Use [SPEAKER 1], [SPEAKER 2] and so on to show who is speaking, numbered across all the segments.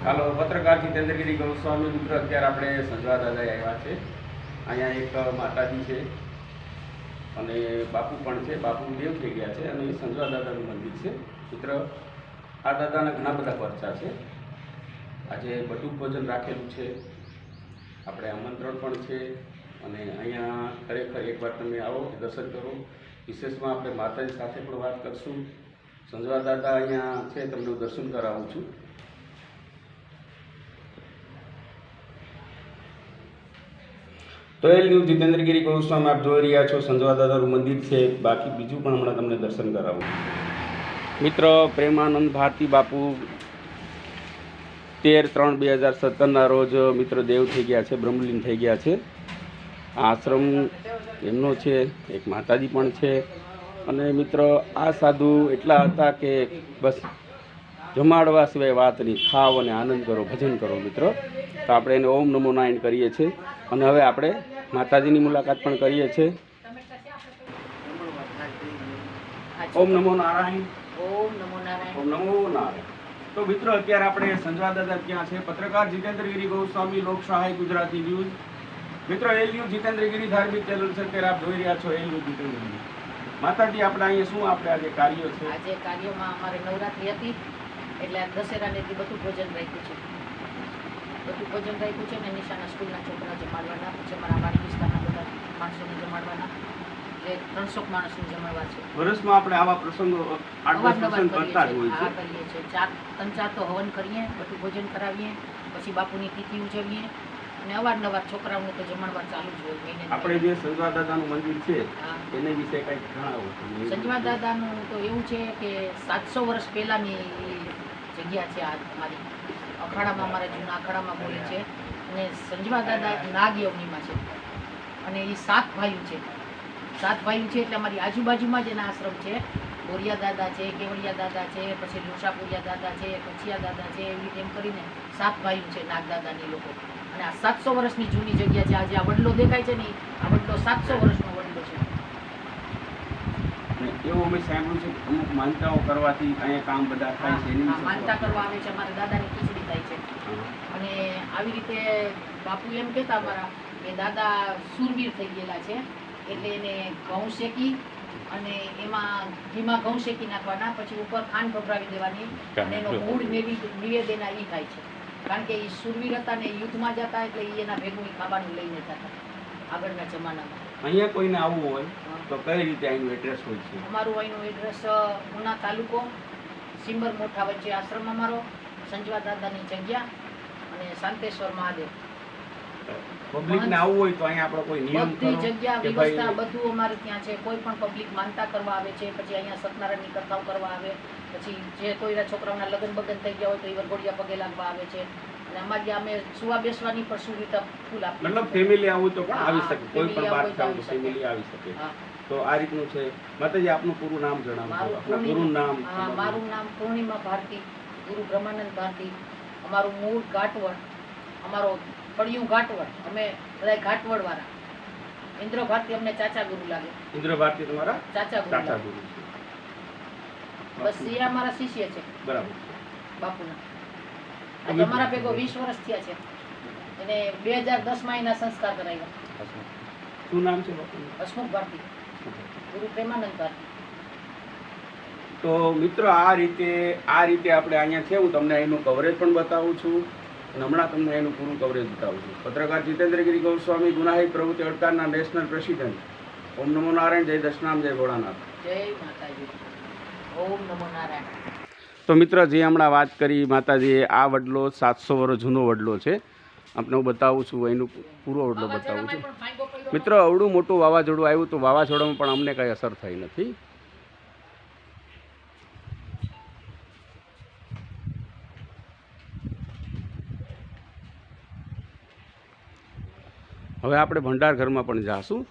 [SPEAKER 1] હાલો, પત્રકાર જીતેન્દ્રગીરી ગૌસ્વામી મિત્ર, અત્યારે આપણે સંજવા દાદા આવ્યા છે. અહીંયા એક માતાજી છે અને બાપુ પણ છે. બાપુ દેવ થઈ ગયા છે અને સંજવા દાદાનું મંદિર છે. મિત્ર, આ દાદાના ઘણા બધા પરચા છે. આજે બટુક ભોજન રાખેલું છે, આપણે આમંત્રણ પણ છે અને અહીંયા ખરેખર એકવાર તમે આવો, દર્શન કરો. વિશેષમાં આપણે માતાજી સાથે પણ વાત કરશું. સંજવા દાદા અહીંયા છે, તમને હું દર્શન કરાવું છું. તો એ ન્યૂઝ જીતેન્દ્રગીરી ગૌસ્વામી આપ જોઈ રહ્યા છો. સંજવા દાદાનું મંદિર છે. બાકી બીજું પણ હમણાં તમને દર્શન કરાવું. મિત્ર, પ્રેમાનંદ ભારતી બાપુ 13/3/2017 રોજ મિત્ર દેવ થઈ ગયા છે, બ્રહ્મલીન થઈ ગયા છે. આ આશ્રમ એમનો છે, એક માતાજી પણ છે. અને મિત્ર, આ સાધુ એટલા હતા કે બસ જમાડવા સિવાય વાત નહીં, ખાવ અને આનંદ કરો, ભજન કરો. મિત્ર, તો આપણે એને ઓમ નમો નારાયણ કરીએ છીએ અને હવે આપણે માતાજીની મુલાકાત પણ કરીએ છીએ. ઓમ નમો નારાયણ,
[SPEAKER 2] ઓમ નમો નારાયણ,
[SPEAKER 1] ઓમ નમો નારાયણ. તો મિત્રો, અત્યારે આપણે સંજવા દાદા ક્યાં છે? પત્રકાર જીતેન્દ્રગીરી ગૌસ્વામી, લોક સહાય ગુજરાતી ન્યૂઝ. મિત્રો, એ ન્યૂઝ જીતેન્દ્રગીરી ધાર્મિક ચેનલ છે, અત્યારે આપ જોઈ રહ્યા છો. એ ન્યૂઝ જીતેન્દ્રગીરી. માતાજી, આપણે અહીંયા શું આપણે આજે કાર્યો છે?
[SPEAKER 2] આજે કાર્યોમાં અમારે નવરાત્રી હતી એટલે આ દશેરાને બધું ભોજન રાખ્યું છે. બધું ભોજન રાખ્યું છે ને નિશાના સ્કૂલના છોકરા જમાડવાના, પછી અમારા અમારી વિસ્તારના બધા માણસોને જમાડવાના. એટલે 300 માણસને જમાડવા છે.
[SPEAKER 1] વર્ષમાં આપણે આવા પ્રસંગો પ્રસંગ કરતા જ હોય છે.
[SPEAKER 2] કરીએ છીએ. 3-4 તો હવન કરીએ, બધું ભોજન કરાવીએ, પછી બાપુની તિથિ ઉજવીએ અને અવારનવાર છોકરાઓને તો જમાડવા ચાલુ જ હોય. મહિને
[SPEAKER 1] આપણે જે સંજવા દાદાનું મંદિર છે એને વિશે કંઈક જણાવો.
[SPEAKER 2] સંજવા દાદાનું તો એવું છે કે 700 વર્ષ પહેલાંની જગ્યા છે. આ અમારી અખાડામાં, અમારા જૂના અખાડામાં બોલે છે. અને સંજવા દાદા નાગ યોગીમાં છે અને એ 7 ભાઈઓ છે. 7 ભાઈઓ છે એટલે અમારી આજુબાજુમાં જ એના આશ્રમ છે. બોરિયા દાદા છે, કેવડિયા દાદા છે, પછી લુસાપુરિયા દાદા છે, કચિયા દાદા છે. એવી રીતે એમ કરીને 7 ભાઈઓ છે નાગ દાદાની લોકો. અને આ 700 વર્ષની જૂની જગ્યા છે. આજે આ વડલો દેખાય છે ને, આ વડલો 700 વર્ષનો વડલો છે.
[SPEAKER 1] એવું અમે સાંભળ્યું છે કે અમુક માનતાઓ કરવાથી અહીંયા કામ બધા થાય છે. એની
[SPEAKER 2] માનતા કરવા આવે છે, અમારા દાદાની ખીચડી થાય છે. અને આવી રીતે બાપુ એમ કહેતા અમારા કે દાદા સુરવીર થઈ ગયેલા છે, એટલે એને ઘઉં શેકી અને એમાં ઘીમાં ઘઉં શેકી નાખવાના, પછી ઉપર ખાંડ ભભરાવી દેવાની અને એનો મૂળ નિવેદન એ થાય છે. કારણ કે એ સુરવીર હતા ને યુદ્ધમાં જતા, એટલે એના ભેગું ખાવાનું લઈને જતા આગળના જમાનામાં.
[SPEAKER 1] અહીંયા કોઈને આવવું હોય તો કઈ રીતે અહીંનું એડ્રેસ હોય છે?
[SPEAKER 2] અમારું અહીંનું એડ્રેસ ઉના તાલુકો, સિંબર મોઠા વચ્ચે આશ્રમ અમારો, સંજવા દાદાની જગ્યા અને શાંતેશ્વર મહાદેવ.
[SPEAKER 1] પબ્લિકને આવવું હોય તો અહીંયા આપણો કોઈ નિયમ
[SPEAKER 2] બધી જગ્યા વ્યવસ્થા બધું અમારે ત્યાં છે. કોઈ પણ પબ્લિક માનતા કરવા આવે છે, પછી અહીંયા સત્યનારાયણની કથાઓ કરવા આવે, પછી જે કોઈના છોકરાઓના લગ્ન બગન થઈ ગયા હોય તો એ વરઘોડિયા પગે લાગવા આવે છે. અને અમારી અમે સુવા બેસવાની પણ સુવિધા ફૂલ આપી.
[SPEAKER 1] મતલબ ફેમિલી આવું તો પણ આવી શકે, કોઈ પણ વાત થાય તો ફેમિલી આવી શકે. તો આ રીતનું છે. માતાજી, આપનું પૂરું નામ જણાવો. આપનું પૂરું નામ?
[SPEAKER 2] મારું નામ પૂર્ણિમા ભારતી, ગુરુ બ્રહ્માનંદ ભારતી. અમારું મૂળ ઘાટવડ, અમારો ફળિયું ઘાટવડ. અમે બધા ઘાટવડ વાળા. ઇન્દ્ર ભારતી અમને ચાચા ગુરુ લાગે.
[SPEAKER 1] ઇન્દ્ર ભારતી તમારા
[SPEAKER 2] ચાચા ગુરુ છે. બસ એ અમારા શિષ્ય છે.
[SPEAKER 1] બરાબર.
[SPEAKER 2] બાપુના આજે અમારા ભેગો 20 વર્ષ થયા છે. એને 2010માં એના સંસ્કાર કરાવ્યા.
[SPEAKER 1] શું નામ છે બાપુનું?
[SPEAKER 2] હસમુખ ભારતી, ગુરુ પ્રેમાનંદ ભારતી.
[SPEAKER 1] તો મિત્રો, આ રીતે આપણે અહીંયા છે. હું તમને એનું કવરેજ પણ બતાવું છું અને હમણાં તમને એનું પૂરું કવરેજ બતાવું છું. પત્રકાર જીતેન્દ્રગીરી ગૌસ્વામી, ગુનાહિત પ્રવૃત્તિ અટકારના નેશનલ પ્રેસિડેન્ટ. ઓમ નમો નારાયણ, જય દશનામ, જય ભોળાનાથ.
[SPEAKER 2] જય માતાજી. ઓમ નમો નારાયણ.
[SPEAKER 1] તો મિત્ર, જે હમણાં વાત કરી માતાજીએ, આ વડલો 700 વર્ષ જૂનો વડલો છે. આપણે હું બતાવું છું, એનું પૂરો વડલો બતાવું છું. મિત્રો, અવડું મોટું વાવાઝોડું આવ્યું તો વાવાઝોડામાં પણ અમને કંઈ અસર થઈ નથી. હવે આપણે ભંડાર ઘરમાં પણ જાશું.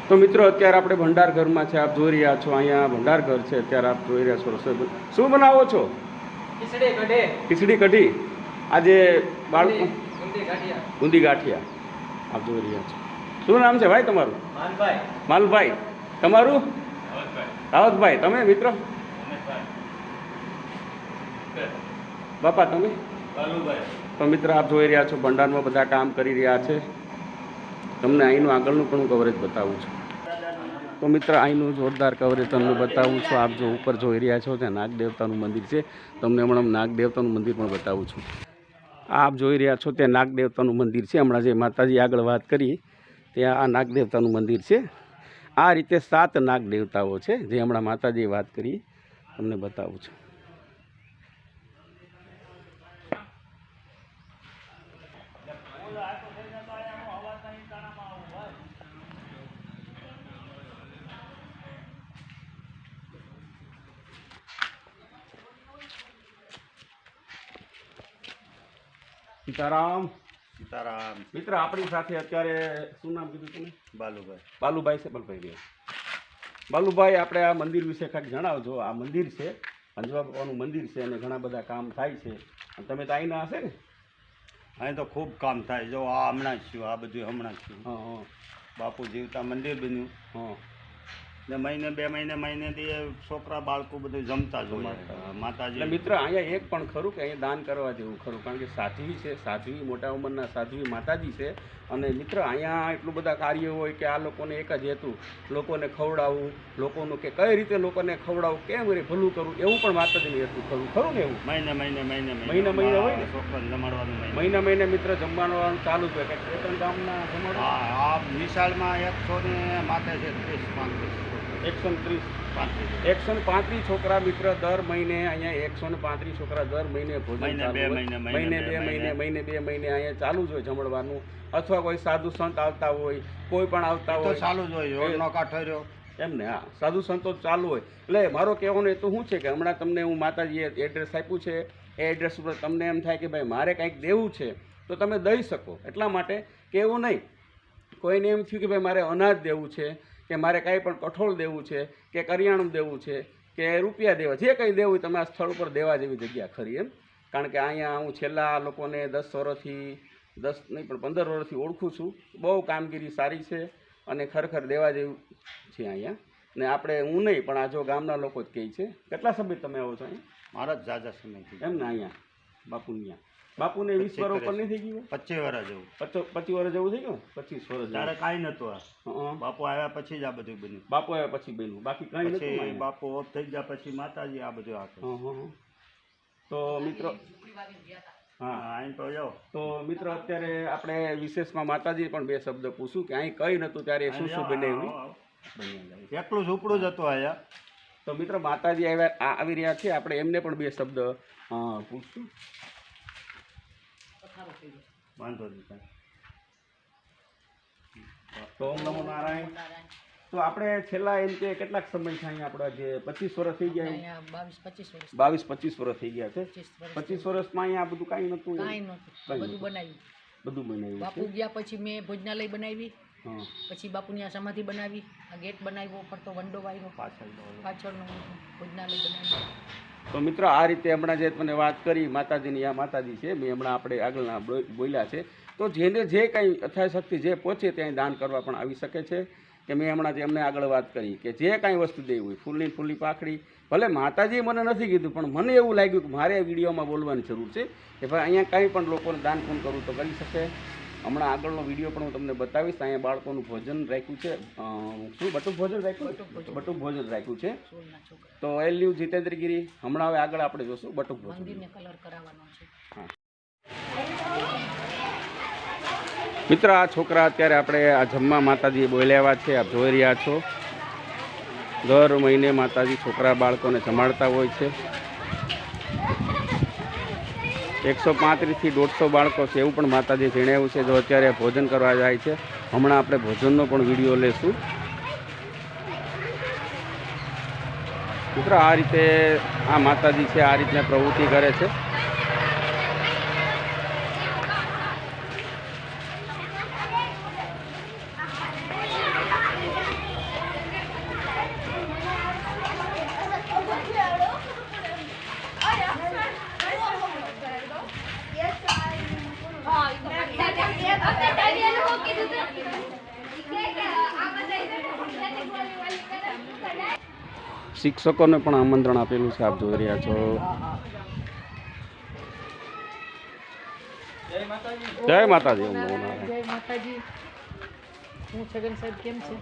[SPEAKER 1] તો મિત્રો અત્યારે આપણે ભંડાર ઘરમાં છે, આપ જોઈ રહ્યા છો અહીંયા ભંડાર ઘર છે. અત્યારે આપ જોઈ રહ્યા છો રસોઈ શું બનાવો છો? ખીચડી કઢી. આજે બાળકો ગુંદી ગાંઠિયા આપ જોઈ રહ્યા છો. શું નામ છે ભાઈ તમારું? માલભાઈ. તમારું? રાવતભાઈ. તમે મિત્રો? બાપા તમે? તો મિત્ર આપ જોઈ રહ્યા છો ભંડારમાં બધા કામ કરી રહ્યા છે. તમને અહીંનું આગળનું પણ હું કવરેજ બતાવું છું. તો મિત્ર અહીંનું જોરદાર કવરેજ તમને બતાવું છું. આપ જો ઉપર જોઈ રહ્યા છો ત્યાં નાગ દેવતાનું મંદિર છે. તમને હમણાં નાગ દેવતાનું મંદિર પણ બતાવું છું. આપ જોઈ રહ્યા છો ત્યાં નાગ દેવતાનું મંદિર છે. હમણાં જે માતાજી આગળ વાત કરી ત્યાં આ નાગ દેવતાનું મંદિર છે. આ રીતે 7 નાગ દેવતાઓ છે જે હમણાં માતાજીએ વાત કરી તમને બતાવું છું. સીતારામ. મિત્ર આપણી સાથે અત્યારે શું નામ કીધું તમે? બાલુભાઈ છે. બાલુભાઈ આપણે આ મંદિર વિશે કાંઈક જણાવજો. આ મંદિર છે અંજવા બાપાનું મંદિર છે અને ઘણા બધા કામ થાય છે. અને તમે તો અહીંના હશે ને?
[SPEAKER 3] અહીં તો ખૂબ કામ થાય. જો આ હમણાં જ થયું, આ બધું હમણાં જ થયું.
[SPEAKER 1] હા.
[SPEAKER 3] બાપુ જીવતા મંદિર બન્યું.
[SPEAKER 1] હા.
[SPEAKER 3] ને મહિને 2 મહિનેથી છોકરા બાળકો બધું જમતા જ હોય માતાજી.
[SPEAKER 1] એટલે મિત્ર અહીંયા એક પણ ખરું કે અહીંયા દાન કરવા જેવું ખરું, કારણ કે સાધ્વી છે, સાધ્વી મોટા ઉંમરના સાધ્વી માતાજી છે. અને મિત્ર અહીંયા એટલું બધા કાર્ય હોય કે આ લોકોને એક જ હેતુ, લોકોને ખવડાવવું, લોકોનું કે કઈ રીતે લોકોને ખવડાવવું, કેમ ભલું કરવું, એવું પણ માતાજીનું હેતુ ખરું ને? એવું
[SPEAKER 3] મહિને
[SPEAKER 1] હોય ને
[SPEAKER 3] છોકરાને જમાડવાનું.
[SPEAKER 1] મહિને મિત્ર જમવાનું ચાલુ જ હોય. કે 2-3 ગામના જમાડો.
[SPEAKER 3] આ વિશાળમાં 100 ને માથે છે
[SPEAKER 1] 135 છોકરા મિત્ર દર મહિને અહીંયા 135 છોકરા દર મહિને ભોજન
[SPEAKER 3] મહિને 2
[SPEAKER 1] મહિને અહીંયા ચાલુ જ હોય જમણવાનું. અથવા કોઈ સાધુ સંત આવતા હોય, કોઈ પણ આવતા
[SPEAKER 3] તો
[SPEAKER 1] હોય
[SPEAKER 3] ચાલુ જ હોય. રોડનો કાંઠો રહ્યો
[SPEAKER 1] એમ ને. હા, સાધુ સંતો ચાલુ હોય. એટલે મારો કહેવાનો હેતુ શું છે કે હમણાં તમને હું માતાજીએ એડ્રેસ આપ્યું છે, એ એડ્રેસ ઉપર તમને એમ થાય કે ભાઈ મારે કંઈક દેવું છે તો તમે દઈ શકો. એટલા માટે કે એવું નહીં કોઈને એમ થયું કે ભાઈ મારે અનાજ દેવું છે, કે મારે કાંઈ પણ કઠોળ દેવું છે, કે કરિયાણું દેવું છે, કે રૂપિયા દેવા, જે કંઈ દેવું તમે આ સ્થળ ઉપર દેવા જેવી જગ્યા ખરી એમ. કારણ કે અહીંયા હું છેલ્લા લોકોને 10 વર્ષથી 10 નહીં પણ 15 વર્ષથી ઓળખું છું. બહુ કામગીરી સારી છે અને ખરેખર દેવા જેવું છે અહીંયા. ને આપણે હું નહીં પણ આ જો ગામના લોકો જ કહે છે. કેટલા સમય તમે આવો છો અહીંયા?
[SPEAKER 3] મારા જ જાજા સમયથી
[SPEAKER 1] એમ ને. અહીંયા બાપુને 20 વર્ષ ઉપર નહીં થઈ ગયું?
[SPEAKER 3] 25 વર્ષ જેવું.
[SPEAKER 1] 25 વર્ષ જેવું થઈ ગયું? 25 વર્ષ
[SPEAKER 3] ત્યારે કાંઈ નહોતું.
[SPEAKER 1] હા.
[SPEAKER 3] બાપુ આવ્યા પછી જ આ બધું બન્યું.
[SPEAKER 1] બાપુ આવ્યા પછી બન્યું, બાકી કંઈ
[SPEAKER 3] પછી
[SPEAKER 1] નથી.
[SPEAKER 3] બાપુ ઓફ થઈ ગયા પછી માતાજી આ બધું આપે.
[SPEAKER 1] તો મિત્રો હા
[SPEAKER 3] અહીં તો જાઓ.
[SPEAKER 1] તો મિત્રો અત્યારે આપણે વિશેષમાં માતાજી પણ 2 શબ્દ પૂછું કે અહીં કંઈ નહોતું ત્યારે શું બનાવ્યું?
[SPEAKER 3] એકલું ઝૂંપડું જ હતું અહીંયા.
[SPEAKER 1] તો મિત્રો માતાજી આવી રહ્યા છે. આપણે એમને પણ 2 શબ્દ પૂછશું.
[SPEAKER 3] વાંધો નહીં.
[SPEAKER 1] તો ઓમ નમો નારાયણ. તો આપણે છેલ્લા એમ કે કેટલાક સમય છે અહીંયા આપણા જે 25 વર્ષ થઈ ગયા? 22-25 વર્ષ થઈ ગયા છે. 25 વર્ષમાં અહીંયા આ બધું કાંઈ નહોતું. બધું બનાવ્યું.
[SPEAKER 2] બાપુ ગયા પછી મેં ભોજનાલય બનાવી, પછી બાપુની આ સમાધિ બનાવી, આ ગેટ બનાવ્યો, ફરતો વંડો વાવ્યો, પાછળનું ભોજનાલય બનાવ્યું.
[SPEAKER 1] તો મિત્રો આ રીતે હમણાં જે મને વાત કરી માતાજીની, આ માતાજી છે, મેં હમણાં આપણે આગળના બોલ્યા છે. તો જેને જે કાંઈ યથાશક્તિ જે પહોંચે ત્યાં દાન કરવા પણ આવી શકે છે. કે મેં હમણાં જે એમને આગળ વાત કરી કે જે કાંઈ વસ્તુ દેવી હોય, ફૂલની પાખડી, ભલે માતાજીએ મને નથી કીધું પણ મને એવું લાગ્યું કે મારે વિડીયોમાં બોલવાની જરૂર છે કે ભાઈ અહીંયા કાંઈ પણ લોકોને દાન પૂન કરવું તો કરી શકે. હમણાં આગળનો વિડીયો પણ હું તમને બતાવીશ. અહીંયા બાળકોનું ભોજન રાખ્યું છે. શું બટુક ભોજન રાખ્યું છે. તો એલયુ જીતેન્દ્રગીરી. હમણાં હવે આગળ આપણે જોશું બટુક ભોજન. હા મિત્ર આ છોકરા અત્યારે આપણે આ જમવા માતાજીએ બોલાવ્યા છે. આપ જોઈ રહ્યા છો દર મહિને માતાજી છોકરા બાળકોને જમાડતા હોય છે. 135 થી 150 બાળકો છે એવું પણ માતાજીએ જણાવ્યું છે. જો અત્યારે ભોજન કરવા જાય છે. હમણાં આપણે ભોજનનો પણ વિડીયો લેશું. મિત્રો આ રીતે આ માતાજી છે આ રીતના પ્રવૃત્તિ કરે છે. શિક્ષકોને પણ આમંત્રણ આપેલું છે, આપ જોઈ રહ્યા છો. જય માતાજી. ઓમ નમો નારાયણ.
[SPEAKER 2] જય માતાજી. હું છગન સાહેબ કેમ છે?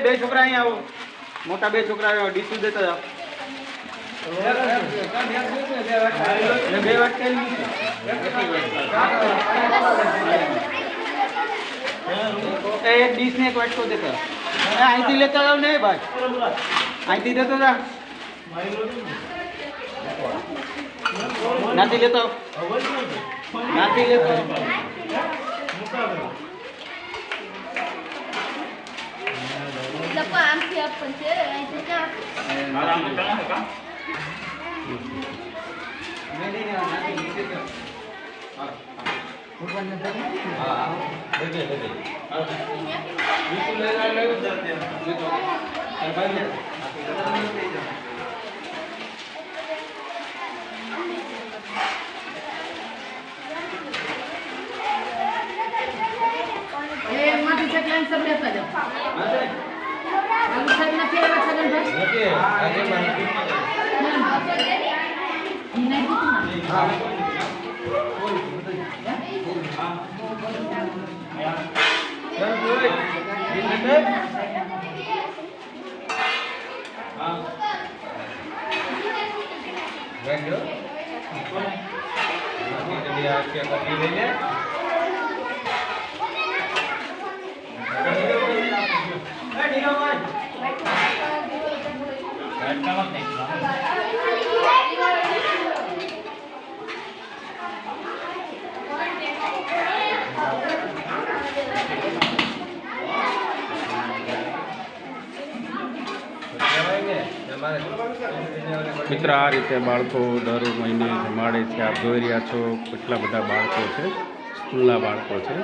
[SPEAKER 4] બે છોકરા અહીંયા આવો, મોટા બે છોકરા આવ્યા, ડીસુ દેતા જાઓ. બે વાત કરી એક ડીશ ને એક વાટકો દેતા અહીંથી લેતા જાવ ને ભાઈ, અહીંથી દેતો જા, નાથી લેતો નાથી લેતો
[SPEAKER 5] આમથી આપણ છે અહીંથી જા
[SPEAKER 2] માટી છે ક્લાઈન સબ લેતા જાઓ. સાહેબ નથી આવ્યા છગનભાઈ?
[SPEAKER 1] મિત્ર, આ રીતે બાળકો દર મહિને જમાડે છે. આપ જોઈ રહ્યા છો કેટલા બધા બાળકો છે, સ્કૂલના બાળકો છે.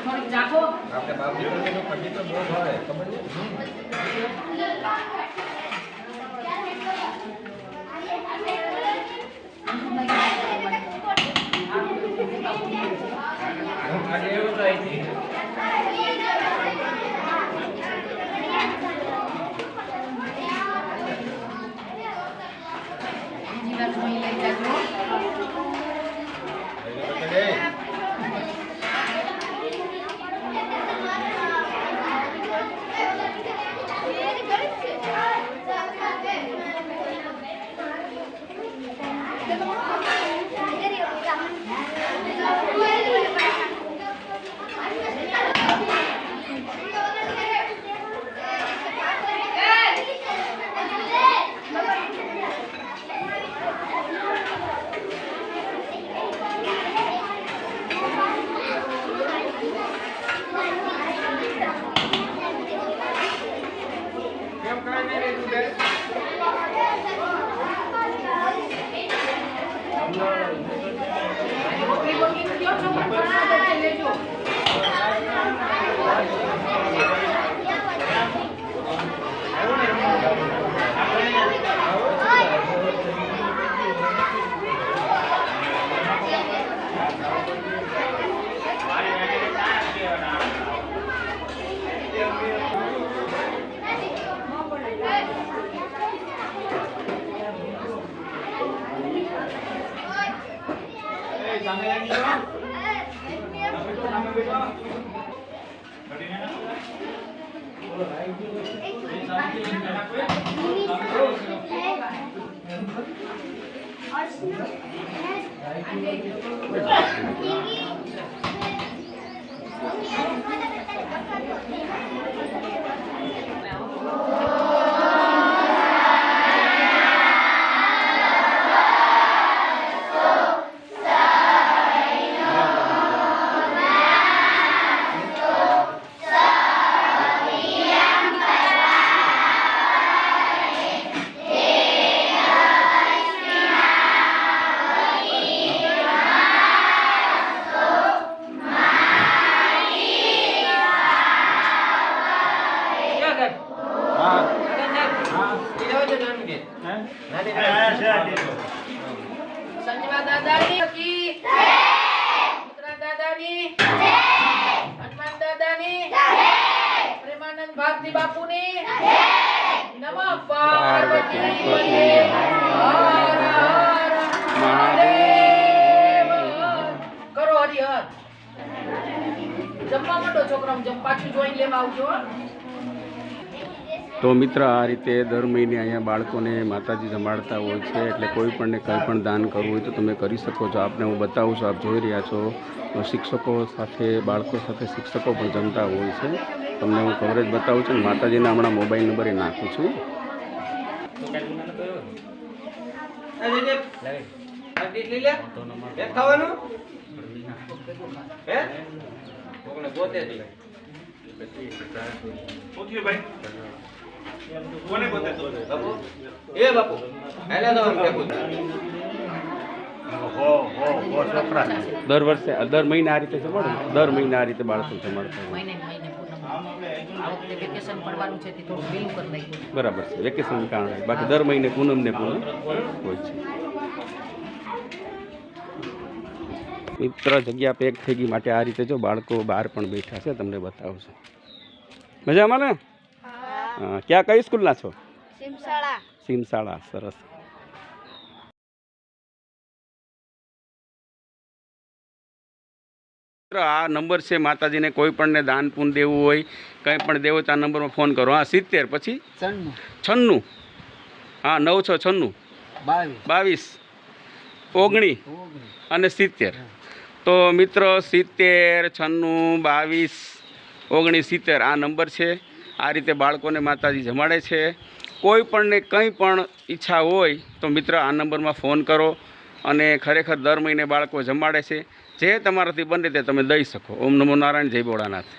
[SPEAKER 2] થોડીક ચાખો. બીજી વાર જોઈ લઈ જાજો.
[SPEAKER 1] ગણપતિ મહાદેવ.
[SPEAKER 2] કરો હરિહર. જમવા માંડો છોકરાઓ, પાછું જોઈને લેવા આવજો.
[SPEAKER 1] તો મિત્ર, આ રીતે દર મહિને અહીંયા બાળકોને માતાજી જમાડતા હોય છે, એટલે કોઈ પણને કંઈ પણ દાન કરવું હોય તો તમે કરી શકો છો. આપને હું બતાવું છું, આપ જોઈ રહ્યા છો, શિક્ષકો સાથે બાળકો સાથે શિક્ષકો પણ જમતા હોય છે. તમને હું કવરેજ બતાવું છું. માતાજીના હમણાં મોબાઈલ નંબર એ નાખું છું. દર મહિને આ રીતે જમાડો. દર મહિને આ રીતે બાળકો જમાડતા હોય.
[SPEAKER 2] મહિને પૂનમ. આ વખતે વેકેશન પડવાનું છે તે થોડું વહેલું કરી નાખ્યું.
[SPEAKER 1] બરાબર છે, વેકેશન કારણે. બાકી દર મહિને પૂનમ ને પૂનમ હોય છે. મિત્ર, જગ્યા પેક થઈ ગઈ માટે આ રીતે જો બાળકો બહાર પણ બેઠા છે, તમને બતાવું છું. મજામાં ને? હા. ક્યાં કઈ સ્કૂલના છો?
[SPEAKER 5] સિમસાળા.
[SPEAKER 1] સિમસાળા. સરસ. આ નંબર છે માતાજીને કોઈ પણને દાન પૂન દેવું હોય, કંઈ પણ દેવો તો આ નંબરમાં ફોન કરો. હા, 70 પછી 96. હા, 9696 22 19 અને 70. તો મિત્ર, 70 96 22 19 70 આ નંબર છે. આ રીતે બાળકોને માતાજી જમાડે છે. કોઈ પણને કંઈ પણ ઈચ્છા હોય તો મિત્ર આ નંબરમાં ફોન કરો, અને ખરેખર દર મહિને બાળકો જમાડે છે. જે તમારાથી બને તે તમે દઈ શકો. ઓમ નમો નારાયણ. જય ભોળાનાથ.